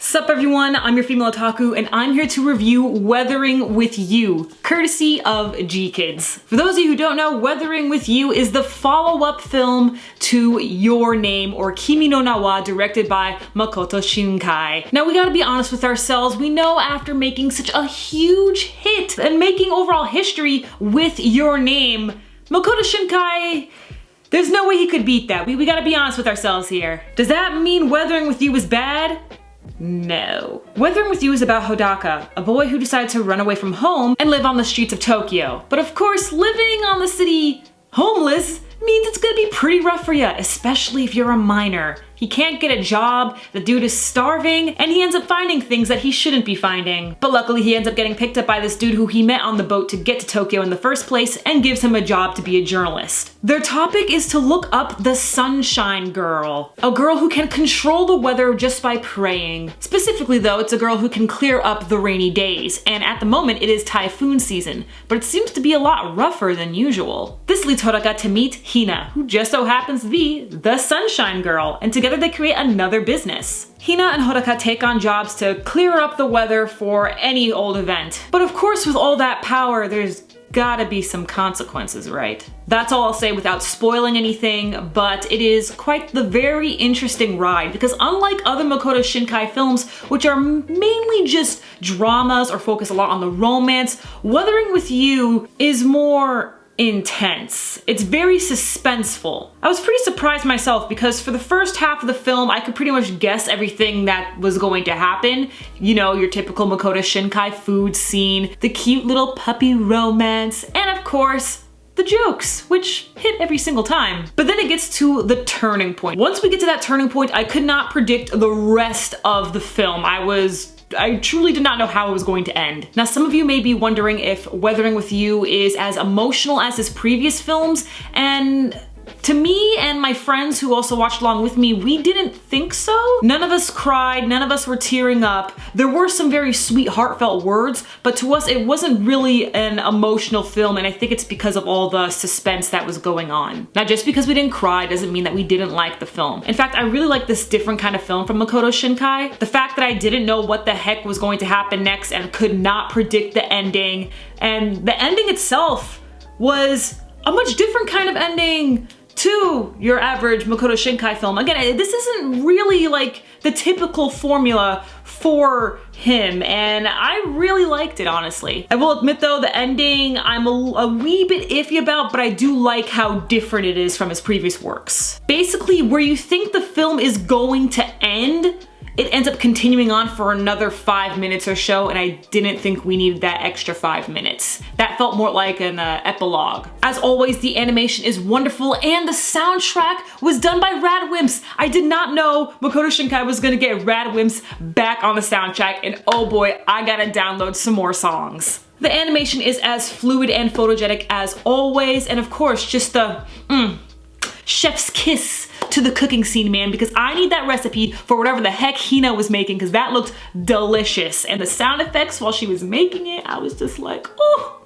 Sup everyone, I'm your female otaku and I'm here to review Weathering with You, courtesy of G-Kids. For those of you who don't know, Weathering with You is the follow-up film to Your Name, or Kimi no Na wa, directed by Makoto Shinkai. Now we gotta be honest with ourselves, we know after making such a huge hit and making overall history with Your Name, Makoto Shinkai, there's no way he could beat that. We gotta be honest with ourselves here. Does that mean Weathering with You is bad? No. Weathering with You is about Hodaka, a boy who decided to run away from home and live on the streets of Tokyo. But of course, living on the city homeless means it's gonna be pretty rough for you, especially if you're a minor. He can't get a job, the dude is starving, and he ends up finding things that he shouldn't be finding. But luckily he ends up getting picked up by this dude who he met on the boat to get to Tokyo in the first place and gives him a job to be a journalist. Their topic is to look up the Sunshine Girl, a girl who can control the weather just by praying. Specifically though, it's a girl who can clear up the rainy days, and at the moment it is typhoon season, but it seems to be a lot rougher than usual. This leads Hodaka to meet Hina, who just so happens to be the Sunshine Girl, and together they create another business. Hina and Hodaka take on jobs to clear up the weather for any old event. But of course, with all that power, there's gotta be some consequences, right? That's all I'll say without spoiling anything, but it is quite the very interesting ride because unlike other Makoto Shinkai films, which are mainly just dramas or focus a lot on the romance, Weathering with You is more intense. It's very suspenseful. I was pretty surprised myself because for the first half of the film, I could pretty much guess everything that was going to happen. You know, your typical Makoto Shinkai food scene, the cute little puppy romance, and of course, the jokes, which hit every single time. But then it gets to the turning point. Once we get to that turning point, I could not predict the rest of the film. I truly did not know how it was going to end. Now, some of you may be wondering if Weathering with You is as emotional as his previous films, and to me and my friends who also watched along with me, we didn't think so. None of us cried, none of us were tearing up. There were some very sweet, heartfelt words, but to us it wasn't really an emotional film, and I think it's because of all the suspense that was going on. Now, just because we didn't cry doesn't mean that we didn't like the film. In fact, I really like this different kind of film from Makoto Shinkai. The fact that I didn't know what the heck was going to happen next and could not predict the ending, and the ending itself was a much different kind of ending to your average Makoto Shinkai film. Again, this isn't really like the typical formula for him, and I really liked it, honestly. I will admit though, the ending I'm a wee bit iffy about, but I do like how different it is from his previous works. Basically, where you think the film is going to end, it ends up continuing on for another 5 minutes or so, and I didn't think we needed that extra 5 minutes. That felt more like an epilogue. As always, the animation is wonderful, and the soundtrack was done by Radwimps. I did not know Makoto Shinkai was gonna get Radwimps back on the soundtrack, and oh boy, I gotta download some more songs. The animation is as fluid and photogenic as always, and of course, just the chef's kiss to the cooking scene, man, because I need that recipe for whatever the heck Hina was making, because that looked delicious. And the sound effects while she was making it, I was just like, oh,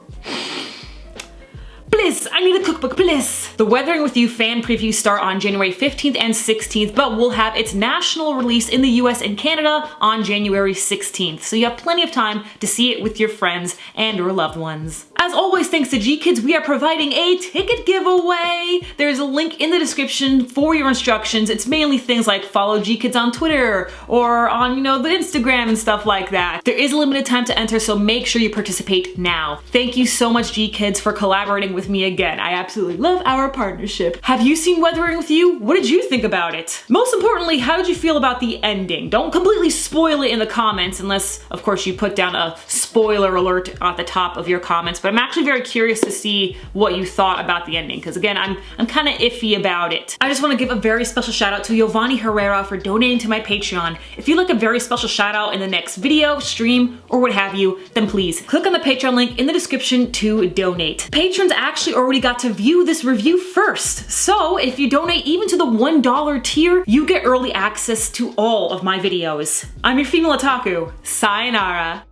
bliss, I need a cookbook, bliss. The Weathering with You fan previews start on January 15th and 16th, but will have its national release in the US and Canada on January 16th. So you have plenty of time to see it with your friends and or loved ones. As always, thanks to G-Kids, we are providing a ticket giveaway. There's a link in the description for your instructions. It's mainly things like follow G-Kids on Twitter or on, the Instagram and stuff like that. There is a limited time to enter, so make sure you participate now. Thank you so much, G-Kids, for collaborating with me again. I absolutely love our partnership. Have you seen Weathering with You? What did you think about it? Most importantly, how did you feel about the ending? Don't completely spoil it in the comments unless, of course, you put down a spoiler alert at the top of your comments, but I'm actually very curious to see what you thought about the ending, because again, I'm kind of iffy about it. I just want to give a very special shout out to Giovanni Herrera for donating to my Patreon. If you'd like a very special shout out in the next video, stream, or what have you, then please click on the Patreon link in the description to donate. Patrons actually already got to view this review first, so if you donate even to the $1 tier, you get early access to all of my videos. I'm your female otaku. Sayonara.